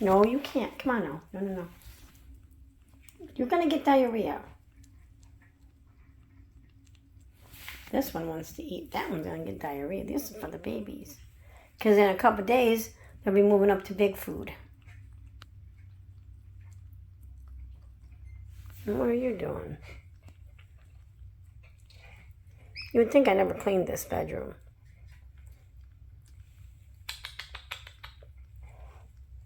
No, you can't. Come on now. No, no, no. You're going to get diarrhea. This one wants to eat. That one's going to get diarrhea. This is for the babies. Because in a couple of days, they'll be moving up to big food. What are you doing? You would think I never cleaned this bedroom.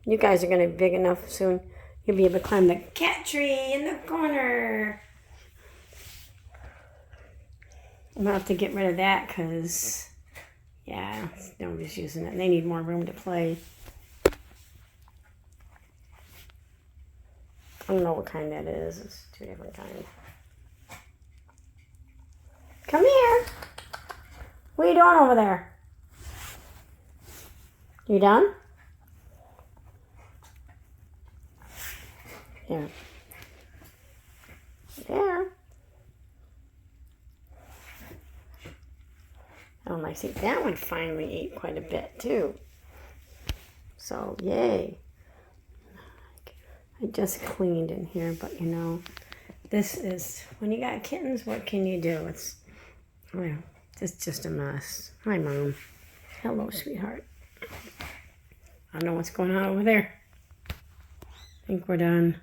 You guys are going to be big enough soon. You'll be able to climb the cat tree in the corner. I'm going to have to get rid of that because, yeah, nobody's using it. They need more room to play. I don't know what kind that is. It's 2 different kinds. Come here. What are you doing over there? You done? Yeah. There. Oh my, see, that one finally ate quite a bit too. So, yay. I just cleaned in here, but you know, this is, when you got kittens, what can you do? Well, it's just a mess. Hi, Mom. Hello, sweetheart. I don't know what's going on over there. I think we're done.